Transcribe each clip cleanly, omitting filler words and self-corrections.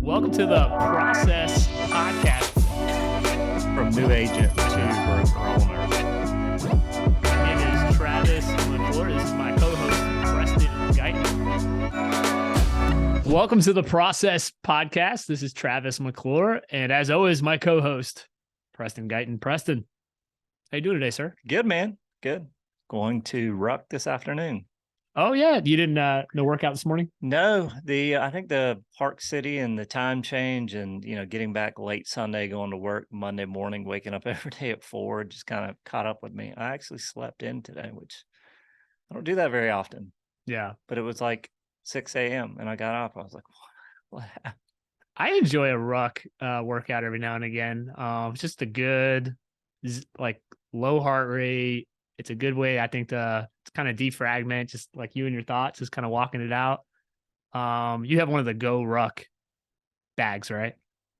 Welcome to the Process Podcast. From new agent to broker owner. My name is Travis McClure. This is my co-host, Preston Guyton. Welcome to the Process Podcast. This is Travis McClure. And as always, my co-host, Preston Guyton. Preston, how you doing today, sir? Good, man. Good. Going to Ruck this afternoon. Oh, yeah. You didn't no workout this morning? No, I think the Park City and the time change and, getting back late Sunday, going to work Monday morning, waking up every day at 4, just kind of caught up with me. I actually slept in today, which I don't do that very often. Yeah. But it was like 6 a.m. and I got up. I was like, what happened? I enjoy a ruck workout every now and again. It's just a good, like, low heart rate. It's a good way, I think, to kind of defragment, just like you and your thoughts, just kind of walking it out. You have one of the Go Ruck bags, right?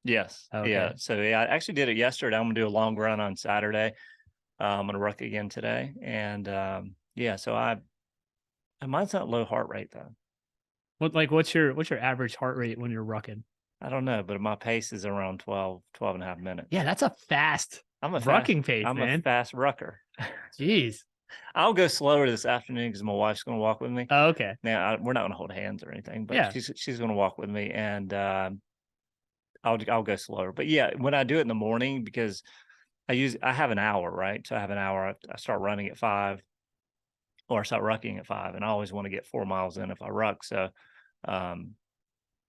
Yes. Okay. Yeah. So I actually did it yesterday. I'm gonna do a long run on Saturday. I'm gonna ruck again today. And so mine's not low heart rate though. What's your average heart rate when you're rucking? I don't know, but my pace is around 12 and a half minutes. Yeah, that's a fast rucking pace, I'm man. a fast rucker. Jeez. I'll go slower this afternoon because my wife's going to walk with me. Oh, okay. Now we're not going to hold hands or anything, but Yeah. she's going to walk with me, and I'll go slower. But yeah, when I do it in the morning, because I have an hour, right? So I have an hour. I start running at 5, or I start rucking at 5, and I always want to get 4 miles in if I ruck. So, and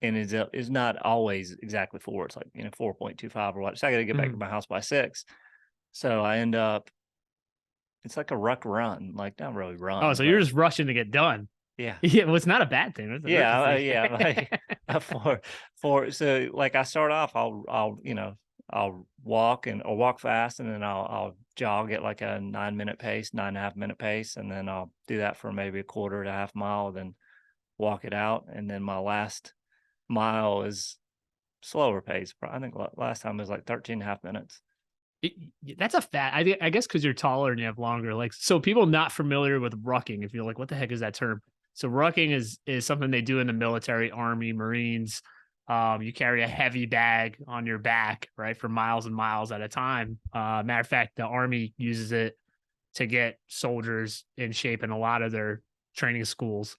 it's not always exactly 4. It's like 4.25 or what. So I got to get back to my house by 6. So I end up. It's like a ruck run, like not really run. Oh, so you're just rushing to get done. Yeah. Yeah. Well, it's not a bad thing. Yeah. So like I start off, I'll walk or walk fast, and then I'll jog at like a 9-minute pace, 9.5-minute pace. And then I'll do that for maybe a quarter to half mile, then walk it out. And then my last mile is slower pace. I think last time it was like 13.5 minutes. That's a fat. I guess because you're taller and you have longer legs. So people not familiar with rucking, if you're like, what the heck is that term? So rucking is something they do in the military, Army, Marines. You carry a heavy bag on your back, right, for miles and miles at a time. Matter of fact, the Army uses it to get soldiers in shape in a lot of their training schools.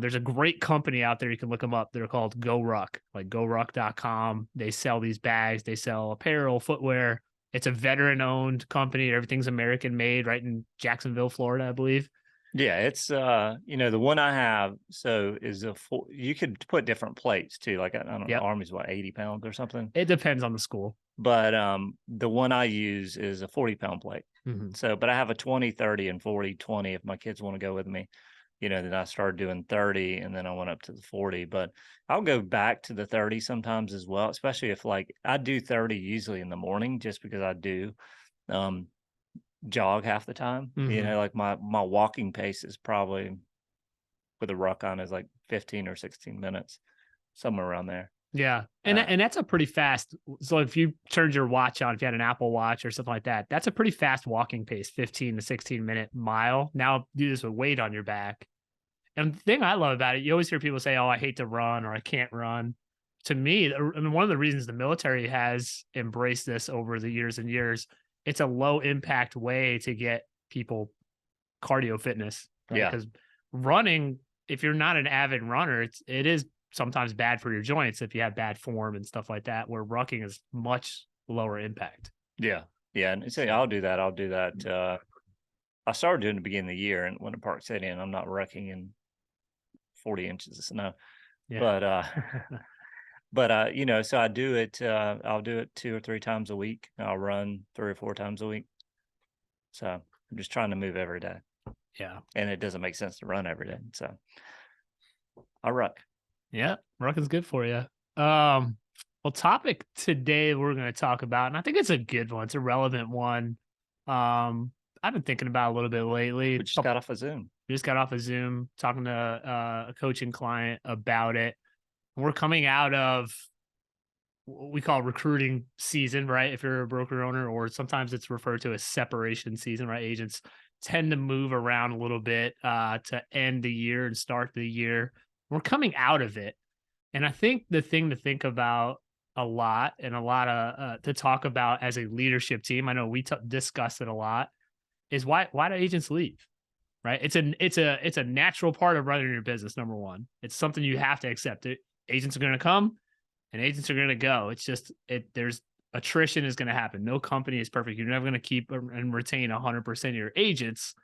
There's a great company out there. You can look them up. They're called Go Ruck, like GoRuck.com. They sell these bags. They sell apparel, footwear. It's a veteran-owned company. Everything's American-made, right in Jacksonville, Florida, I believe. Yeah, it's the one I have. So is you could put different plates too. Like I don't know, Army's 80 pounds or something. It depends on the school. But the one I use is a 40-pound plate. Mm-hmm. So, but I have a 20, 30, and 40, 20 if my kids want to go with me. Then I started doing 30, and then I went up to the 40. But I'll go back to the 30 sometimes as well, especially if like I do 30 usually in the morning, just because I do jog half the time. Mm-hmm. Like my walking pace is probably with a ruck on is like 15 or 16 minutes, somewhere around there. Yeah. And that's a pretty fast. So if you turned your watch on, if you had an Apple Watch or something like that, that's a pretty fast walking pace, 15 to 16 minute mile. Now do this with weight on your back. And the thing I love about it, you always hear people say, oh, I hate to run or I can't run. To me, and one of the reasons the military has embraced this over the years and years, it's a low impact way to get people cardio fitness. Right? Yeah. Because running, if you're not an avid runner, it is sometimes bad for your joints if you have bad form and stuff like that, where rucking is much lower impact. Yeah. Yeah. And say, I'll do that. I started doing it at the beginning of the year and went to Park City, and I'm not rucking in 40 inches of snow. Yeah. But so I do it, I'll do it 2 or 3 times a week. I'll run 3 or 4 times a week. So I'm just trying to move every day. Yeah. And it doesn't make sense to run every day. So I ruck. Yeah. Rucking's good for you. Well, topic today we're going to talk about, and I think it's a good one. It's a relevant one. I've been thinking about a little bit lately. We just got off of Zoom. We just got off of Zoom talking to a coaching client about it. We're coming out of what we call recruiting season, right? If you're a broker owner, or sometimes it's referred to as separation season, right? Agents tend to move around a little bit to end the year and start the year. We're coming out of it. And I think the thing to think about a lot, and a lot of to talk about as a leadership team, I know we discuss it a lot, is why do agents leave? Right? It's a natural part of running your business. Number one, it's something you have to accept. Agents are going to come and agents are going to go. It's just there's attrition is going to happen. No company is perfect. You're never going to keep and retain 100% of your agents.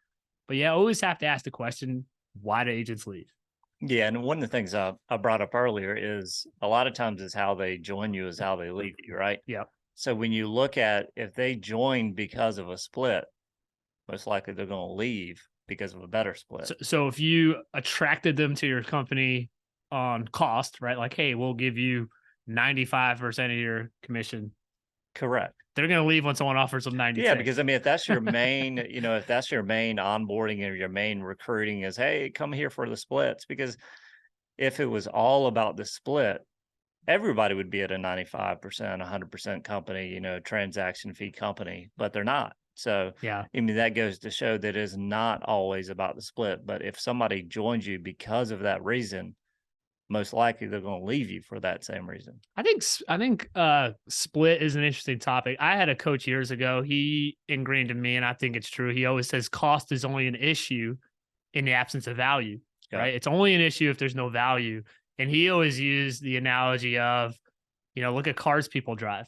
But yeah, always have to ask the question: why do agents leave? Yeah, and one of the things I brought up earlier is a lot of times is how they join you is how they leave you, right? Yeah. So when you look at if they join because of a split, most likely they're going to leave because of a better split. So if you attracted them to your company on cost, right? Like, hey, we'll give you 95% of your commission. Correct. They're going to leave when someone offers them Yeah, 96. because I mean, if that's your main, if that's your main onboarding or your main recruiting is, hey, come here for the splits. Because if it was all about the split, everybody would be at a 95%, 100% company, transaction fee company, but they're not. So, Yeah. I mean, that goes to show that it's not always about the split. But if somebody joins you because of that reason, most likely they're going to leave you for that same reason. I think split is an interesting topic. I had a coach years ago. He ingrained in me, and I think it's true. He always says cost is only an issue in the absence of value, Yeah. right? It's only an issue if there's no value. And he always used the analogy of, look at cars people drive.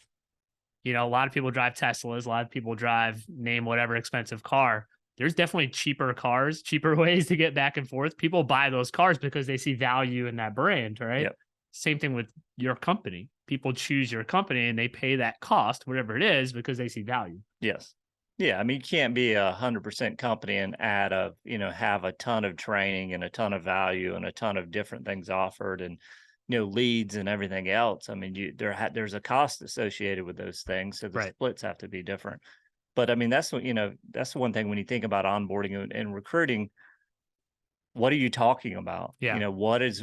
A lot of people drive Teslas, a lot of people drive name whatever expensive car. There's definitely cheaper cars, cheaper ways to get back and forth. People buy those cars because they see value in that brand, right? Yep. Same thing with your company. People choose your company and they pay that cost, whatever it is, because they see value. Yes. Yeah. I mean, you can't be 100% company and have a ton of training and a ton of value and a ton of different things offered and, leads and everything else. I mean, there's a cost associated with those things. So the Right. splits have to be different. But I mean, that's the one thing when you think about onboarding and recruiting, what are you talking about? Yeah. What is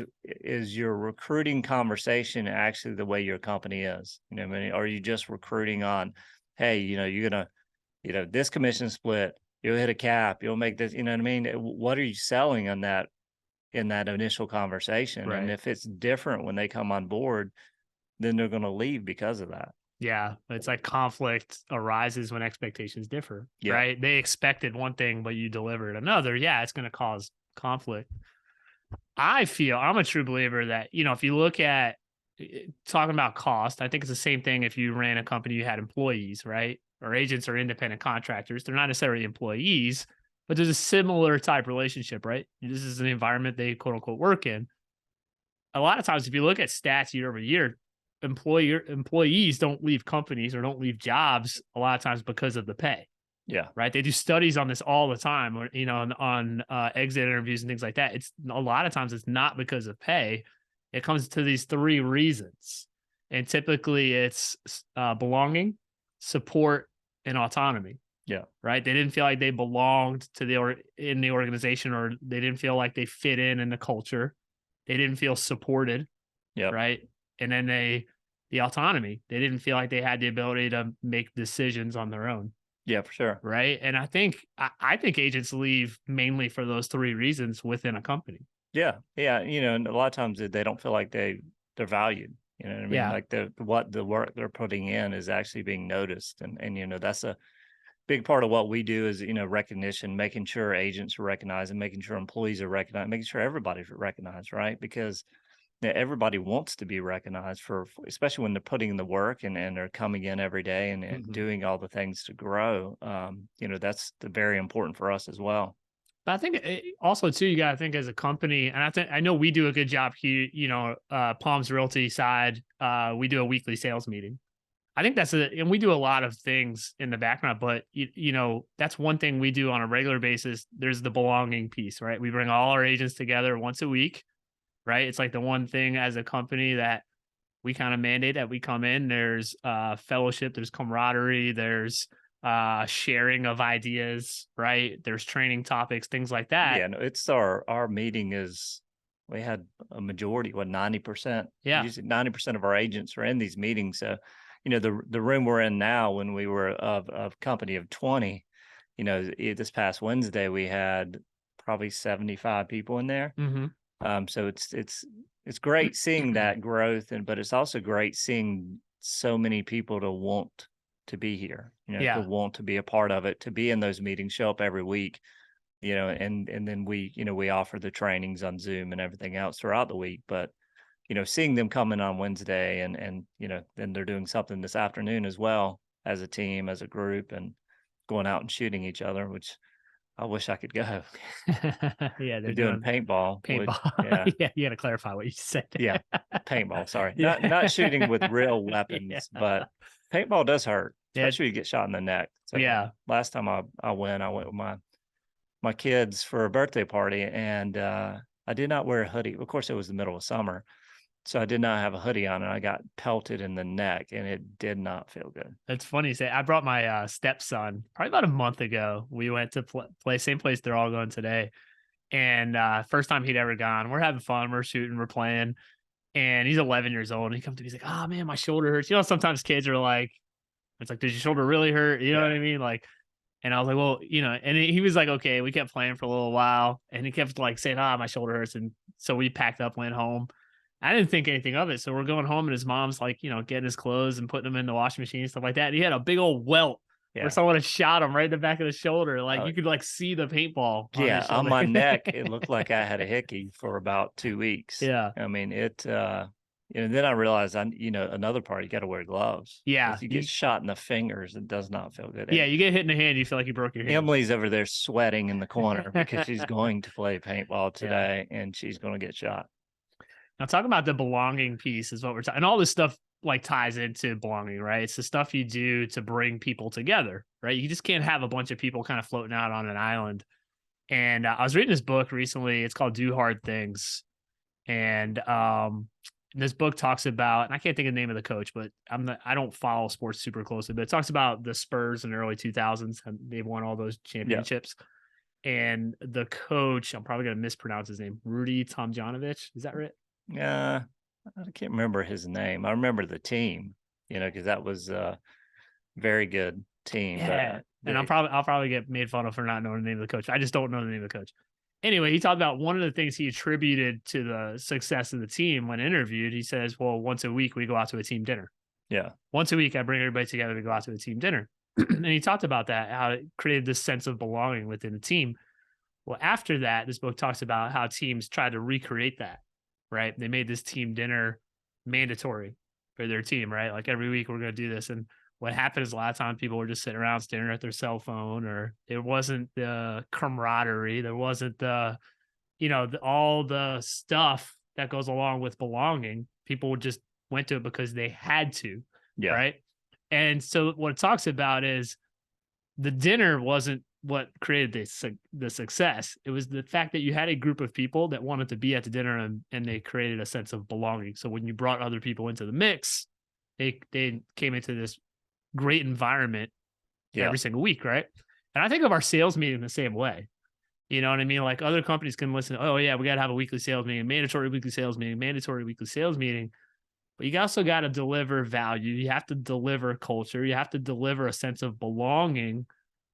your recruiting conversation actually the way your company is? I mean, are you just recruiting on, hey, you're gonna, this commission split, you'll hit a cap, you'll make this, you know what I mean? What are you selling on that in that initial conversation? And Right. if it's different when they come on board, then they're gonna leave because of that. Yeah. It's like conflict arises when expectations differ, Yeah. right? They expected one thing, but you delivered another. Yeah. It's going to cause conflict. I feel I'm a true believer that, if you look at talking about cost, I think it's the same thing if you ran a company, you had employees, right? Or agents or independent contractors. They're not necessarily employees, but there's a similar type relationship, right? This is an environment they quote unquote work in. A lot of times, if you look at stats year over year, employees don't leave companies or don't leave jobs a lot of times because of the pay, Yeah. right? They do studies on this all the time, or on exit interviews and things like that. It's a lot of times it's not because of pay. It comes to these three reasons, and typically it's belonging, support, and autonomy. Yeah. Right? They didn't feel like they belonged to in the organization, or they didn't feel like they fit in the culture. They didn't feel supported, Yep. right? And then the autonomy. They didn't feel like they had the ability to make decisions on their own. Yeah, for sure. Right. And I think agents leave mainly for those three reasons within a company. Yeah. Yeah. And a lot of times they don't feel like they're valued. You know what I mean? Yeah. Like the work they're putting in is actually being noticed. And that's a big part of what we do is, recognition, making sure agents are recognized and making sure employees are recognized, making sure everybody's recognized, right? Because everybody wants to be recognized especially when they're putting in the work and they're coming in every day and Mhm. doing all the things to grow. That's very important for us as well. But I think also too, you got to think as a company, and I know we do a good job here. Palms Realty side, we do a weekly sales meeting. I think and we do a lot of things in the background, but that's one thing we do on a regular basis. There's the belonging piece, right? We bring all our agents together once a week, right? It's like the one thing as a company that we kind of mandate that we come in. There's fellowship, there's camaraderie, there's sharing of ideas, right? There's training topics, things like that. Yeah, no, it's our meeting is we had a majority, 90%. Yeah. Usually 90% of our agents are in these meetings. So, the room we're in now, when we were of company of 20, this past Wednesday we had probably 75 people in there. Hmm. So it's great seeing that growth, but it's also great seeing so many people to want to be here, to Yeah. want to be a part of it, to be in those meetings, show up every week, and then we offer the trainings on Zoom and everything else throughout the week. But seeing them come in on Wednesday and then they're doing something this afternoon as well as a team, as a group, and going out and shooting each other, which I wish I could go. Yeah, They're they're doing doing paintball, which, paintball. yeah, Yeah, you got to clarify what you said. yeah, paintball. Sorry, Yeah. not shooting with real Yeah. weapons, but paintball does hurt, Yeah. especially if you get shot in the neck. So Yeah. last time I went with my kids for a birthday party, and I did not wear a hoodie. Of course, it was the middle of summer, so I did not have a hoodie on, and I got pelted in the neck, and it did not feel good. It's funny you say. I brought my stepson probably about a month ago. We went to play same place they're all going today, and first time he'd ever gone. We're having fun. We're shooting. We're playing, and he's 11 years old. And he comes to me. He's like, "Oh man, my shoulder hurts." Sometimes kids are like, "It's like, does your shoulder really hurt?" You know what Yeah. I mean? Like, and I was like, "Well, And he was like, "Okay." We kept playing for a little while, and he kept like saying, "Ah, my shoulder hurts." And so we packed up, went home. I didn't think anything of it. So we're going home, and his mom's like, getting his clothes and putting them in the washing machine and stuff like that. And he had a big old welt where Yeah. someone had shot him right in the back of the shoulder. Like Oh, you could like see the paintball on his yeah, on shoulder. my neck, it looked like I had a hickey for about 2 weeks. Yeah. I mean, then I realized another part, you gotta wear gloves. Yeah. If you get shot in the fingers, it does not feel good. Yeah. And You get hit in the hand, you feel like you broke your hand. Emily's over there sweating in the corner because she's going to play paintball Yeah. today and she's gonna get shot. Now, talking about the belonging piece is what we're talking, and all this stuff like ties into belonging, right? It's the stuff you do to bring people together, right? You just can't have a bunch of people kind of floating out on an island. And I was reading this book recently. It's called "Do Hard Things," and this book talks about, and I can't think of the name of the coach, but I don't follow sports super closely, but it talks about the Spurs in the early 2000s, and they've won all those championships. And the coach, I'm probably going to mispronounce his name, Rudy Tomjanovich. Is that right? Yeah, I can't remember his name. I remember the team, because that was a very good team. Yeah. But And I'll probably get made fun of for not knowing the name of the coach. I just don't know the name of the coach. Anyway, he talked about one of the things he attributed to the success of the team when interviewed. He says, "Well, once a week we go out to a team dinner. yeah, Once a week I bring everybody together to go out to a team dinner." And he talked about that, how it created this sense of belonging within the team. Well, after that, this book talks about how teams tried to recreate that, right? They made this team dinner mandatory for their team, right? Like every week we're going to do this. And what happened is a lot of times people were just sitting around staring at their cell phone, or there wasn't the camaraderie. There wasn't all the stuff that goes along with belonging. People just went to it because they had to, yeah, right? And so what it talks about is the dinner wasn't what created the success. It was the fact that you had a group of people that wanted to be at the dinner, and they created a sense of belonging. So when you brought other people into the mix, they came into this great environment every single week, right? And I think of our sales meeting the same way. You know what I mean? Like other companies can listen, oh yeah, we got to have a weekly sales meeting, mandatory weekly sales meeting, mandatory weekly sales meeting. But you also got to deliver value. You have to deliver culture. You have to deliver a sense of belonging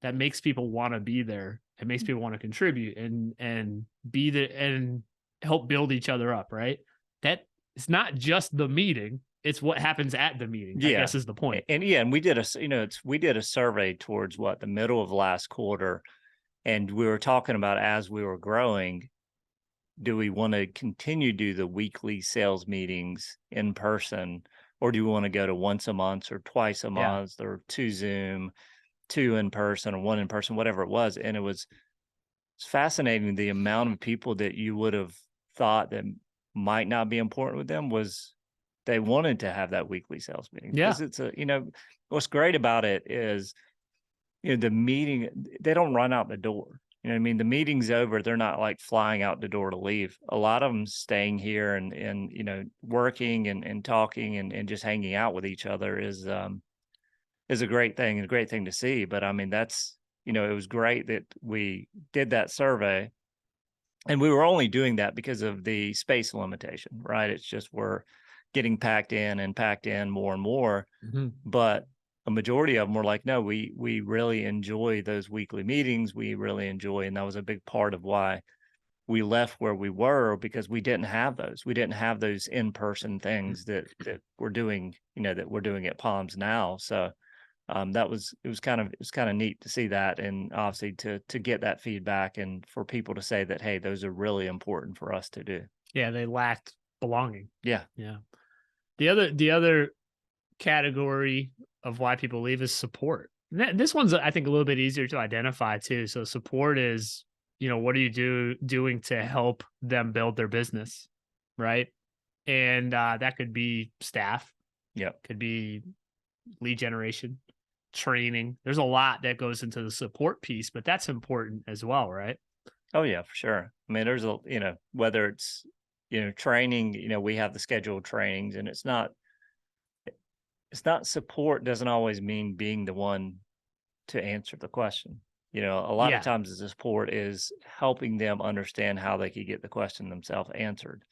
that makes people want to be there. It makes people want to contribute and be there and help build each other up, right? That it's not just the meeting, it's what happens at the meeting, I guess is the point. And we did a survey towards the middle of last quarter, and we were talking about, as we were growing, do we want to continue to do the weekly sales meetings in person, or do we want to go to once a month or twice a month, or 2 Zoom, 2 in person, or 1 in person, whatever it was. And it's fascinating the amount of people that you would have thought that might not be important with them was they wanted to have that weekly sales meeting. Yeah. Because it's what's great about it is, the meeting, they don't run out the door. You know what I mean? The meeting's over. They're not like flying out the door to leave. A lot of them staying here and working and talking and just hanging out with each other is a great thing and a great thing to see. But I mean, that's, it was great that we did that survey, and we were only doing that because of the space limitation, right? It's just, we're getting packed in more and more. Mm-hmm. But a majority of them were like, no, we really enjoy those weekly meetings. We really enjoy, and that was a big part of why we left where we were because we didn't have those. We didn't have those in-person things that we're doing, that we're doing at Palms now. So it was kind of neat to see that, and obviously to get that feedback and for people to say that, hey, those are really important for us to do. Yeah, they lacked belonging. Yeah. Yeah. The other category of why people leave is support. This one's, I think, a little bit easier to identify too. So support is, what are you doing to help them build their business, right? And that could be staff, Yeah. could be lead generation, training. There's a lot that goes into the support piece, but that's important as well, right? Oh yeah, for sure. I mean, there's whether it's, training, we have the scheduled trainings, and it's not support doesn't always mean being the one to answer the question. A lot of Yeah. times the support is helping them understand how they could get the question themselves answered.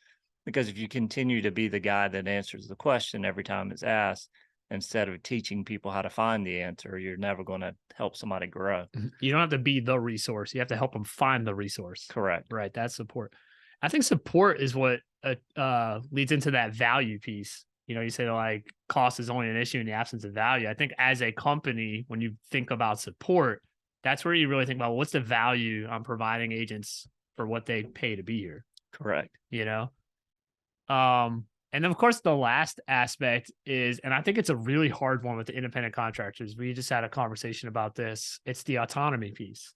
Because if you continue to be the guy that answers the question every time it's asked, instead of teaching people how to find the answer, you're never going to help somebody grow. You don't have to be the resource. You have to help them find the resource. Correct. Right. That's support. I think support is what leads into that value piece. You say like cost is only an issue in the absence of value. I think as a company, when you think about support, that's where you really think about what's the value I'm providing agents for what they pay to be here. Correct. And of course, the last aspect is, and I think it's a really hard one with the independent contractors. We just had a conversation about this. It's the autonomy piece,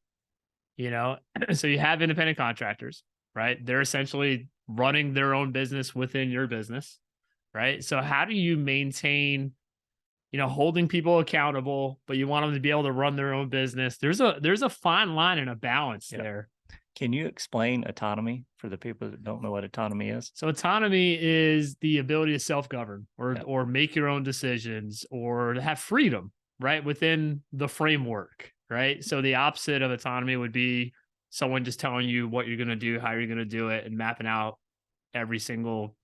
So you have independent contractors, right? They're essentially running their own business within your business, right? So how do you maintain, holding people accountable, but you want them to be able to run their own business? There's a fine line and a balance there. Can you explain autonomy for the people that don't know what autonomy is? So autonomy is the ability to self-govern or make your own decisions or to have freedom, right, within the framework, right? So the opposite of autonomy would be someone just telling you what you're going to do, how you're going to do it, and mapping out every single,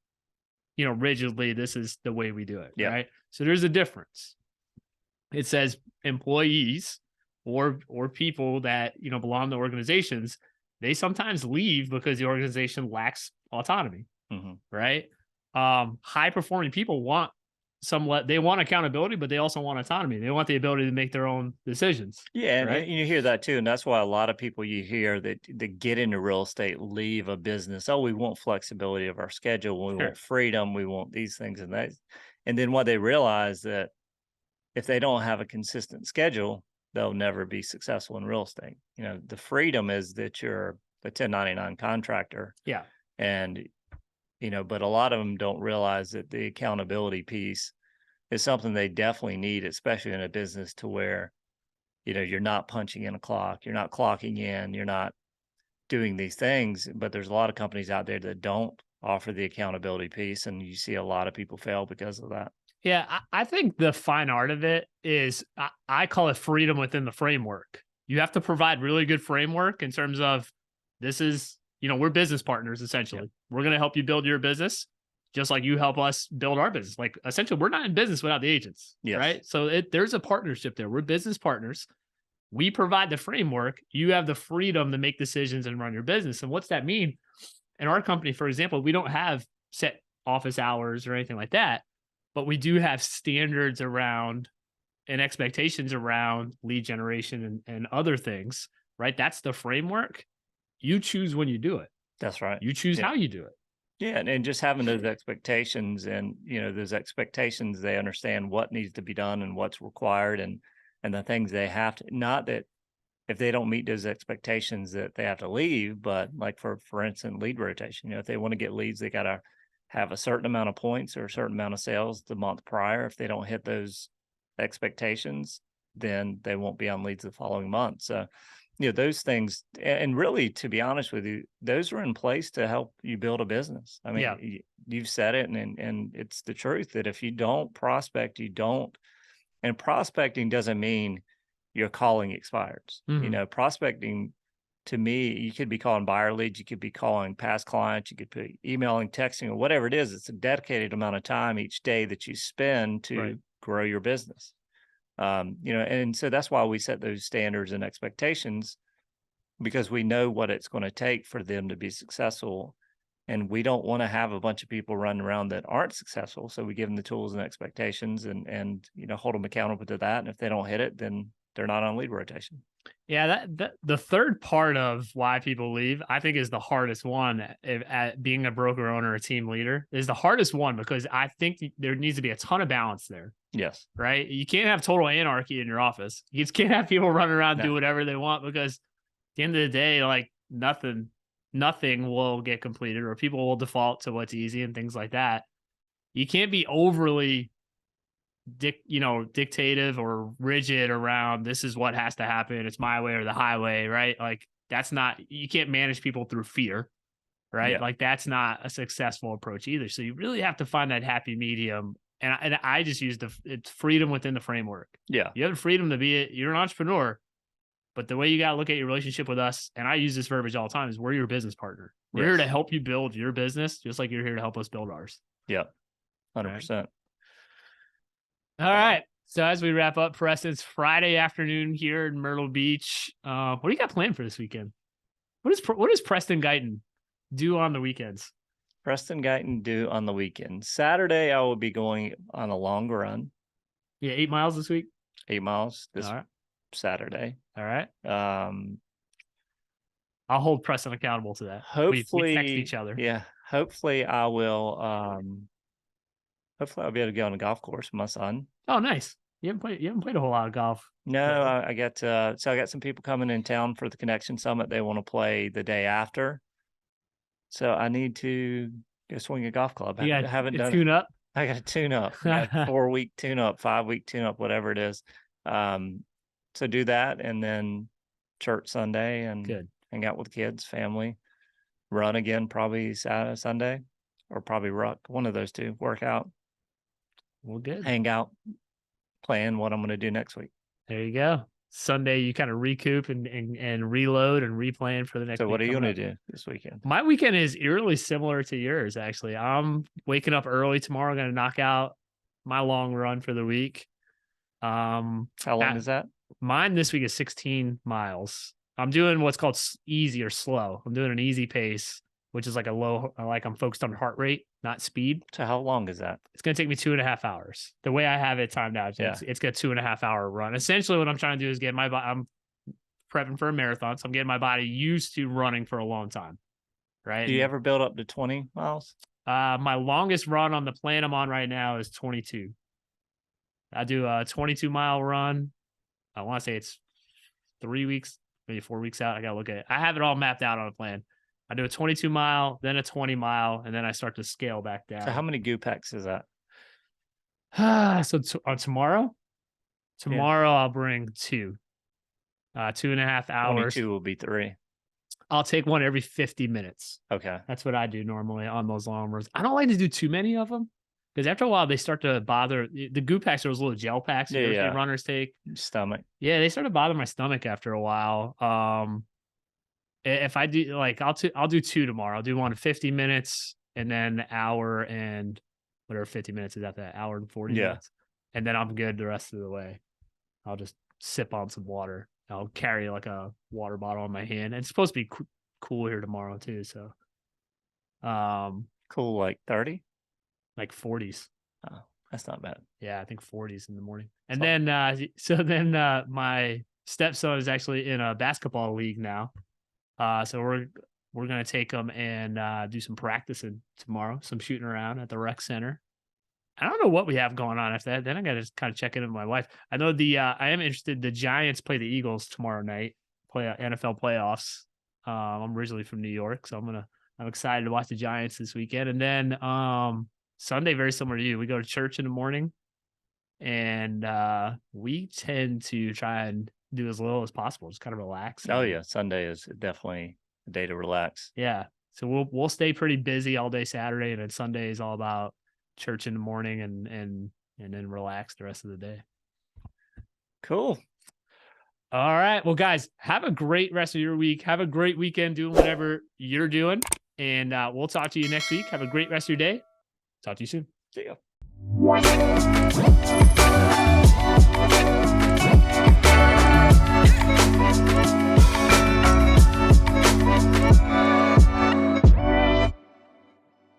rigidly, this is the way we do it, right? So there's a difference. It says employees or people that, belong to organizations, they sometimes leave because the organization lacks autonomy, right? High performing people want they want accountability, but they also want autonomy. They want the ability to make their own decisions. Yeah, right? and you hear that too, and that's why a lot of people you hear that get into real estate leave a business. Oh, we want flexibility of our schedule, we want freedom, we want these things and that. And then what they realize that if they don't have a consistent schedule, they'll never be successful in real estate. The freedom is that you're a 1099 contractor. Yeah. And, but a lot of them don't realize that the accountability piece is something they definitely need, especially in a business to where, you're not punching in a clock, you're not clocking in, you're not doing these things. But there's a lot of companies out there that don't offer the accountability piece. And you see a lot of people fail because of that. Yeah, I think the fine art of it is, I call it freedom within the framework. You have to provide really good framework in terms of this is, we're business partners, essentially. Yep. We're going to help you build your business just like you help us build our business. Like, essentially, we're not in business without the agents, right? So there's a partnership there. We're business partners. We provide the framework. You have the freedom to make decisions and run your business. And what's that mean? In our company, for example, we don't have set office hours or anything like that. But we do have standards around and expectations around lead generation and other things, right? That's the framework. You choose when you do it. That's right. You choose how you do it. Yeah. And just having those expectations and, those expectations, they understand what needs to be done and what's required and the things they have to, not that if they don't meet those expectations that they have to leave, but like for instance, lead rotation, if they want to get leads, they got to have a certain amount of points or a certain amount of sales the month prior. If they don't hit those expectations, then they won't be on leads the following month. So, those things, and really, to be honest with you, those are in place to help you build a business. I mean, you've said it, and it's the truth that if you don't prospect, and prospecting doesn't mean your calling expires. Prospecting, to me, you could be calling buyer leads, you could be calling past clients, you could be emailing, texting, or whatever it is. It's a dedicated amount of time each day that you spend to grow your business. And so that's why we set those standards and expectations because we know what it's going to take for them to be successful. And we don't want to have a bunch of people running around that aren't successful. So we give them the tools and expectations and hold them accountable to that. And if they don't hit it, then they're not on lead rotation. Yeah, that the third part of why people leave, I think, is the hardest one. At being a broker owner, a team leader, is the hardest one, because I think there needs to be a ton of balance there. Yes. Right. You can't have total anarchy in your office. You just can't have people running around do whatever they want, because at the end of the day, like nothing will get completed, or people will default to what's easy and things like that. You can't be overly dictative or rigid around this is what has to happen. It's my way or the highway, right? Like you can't manage people through fear, right? Yeah. Like that's not a successful approach either. So you really have to find that happy medium. And I just use it's freedom within the framework. Yeah. You have the freedom to you're an entrepreneur, but the way you got to look at your relationship with us, and I use this verbiage all the time, is we're your business partner. We're here to help you build your business, just like you're here to help us build ours. Yeah. 100%. All right. So as we wrap up, Preston, it's Friday afternoon here in Myrtle Beach. What do you got planned for this weekend? What does Preston Guyton do on the weekends? Preston Guyton do on the weekend. Saturday, I will be going on a long run. Yeah, 8 miles this week. 8 miles this Saturday. All right. I'll hold Preston accountable to that. Hopefully, we text each other. Yeah. Hopefully, I will. Hopefully, I'll be able to go on a golf course with my son. Oh, nice. You haven't played a whole lot of golf. No, I got I got some people coming in town for the Connection Summit. They want to play the day after, so I need to go swing a golf club. I haven't done tune up. I got to tune up. 4-week tune up, 5-week tune up, whatever it is. So do that, and then church Sunday, and hang out with kids, family. Run again probably Saturday, Sunday, or probably ruck. One of those two. Workout. Well, good. Hang out, plan what I'm going to do next week. There you go. Sunday, you kind of recoup and reload and replan for the next week. So what are you going to do this weekend? My weekend is eerily similar to yours, actually. I'm waking up early tomorrow. I'm going to knock out my long run for the week. How long is that? Mine this week is 16 miles. I'm doing what's called easy or slow. I'm doing an easy pace, which is like I'm focused on heart rate, not speed. So how long is that? It's going to take me 2.5 hours. The way I have it timed out, it's got a 2.5 hour run. Essentially what I'm trying to do is get I'm prepping for a marathon. So I'm getting my body used to running for a long time. Right. Do you ever build up to 20 miles? My longest run on the plan I'm on right now is 22. I do a 22-mile run. I want to say it's 3 weeks, maybe 4 weeks out. I got to look at it. I have it all mapped out on a plan. I do a 22-mile, then a 20-mile, and then I start to scale back down. So how many goo packs is that? So on tomorrow I'll bring 2. 2.5 hours. 22 will be 3. I'll take one every 50 minutes. Okay. That's what I do normally on those long runs. I don't like to do too many of them, because after a while they start to bother. The goo packs are those little gel packs that runners take. Stomach. Yeah, they start to bother my stomach after a while. If I do I'll do 2 tomorrow. I'll do one 50 minutes and then hour and whatever 50 minutes is after that, hour and 40 minutes. And then I'm good the rest of the way. I'll just sip on some water. I'll carry like a water bottle in my hand. And it's supposed to be cool here tomorrow too. So, cool, like 30, like 40s. Oh, that's not bad. Yeah, I think 40s in the morning. And then, my stepson is actually in a basketball league now. So we're gonna take them and do some practicing tomorrow, some shooting around at the rec center. I don't know what we have going on after that. Then I got to just kind of check in with my wife. I know I am interested. The Giants play the Eagles tomorrow night, play NFL playoffs. I'm originally from New York, so I'm excited to watch the Giants this weekend. And then Sunday, very similar to you, we go to church in the morning, and we tend to try and do as little as possible, just kind of relax. Oh yeah, Sunday is definitely a day to relax. Yeah, so we'll stay pretty busy all day Saturday, and then Sunday is all about church in the morning and then relax the rest of the day. Cool. All right. Well, guys, have a great rest of your week. Have a great weekend doing whatever you're doing. And we'll talk to you next week. Have a great rest of your day. Talk to you soon. See ya. Bye.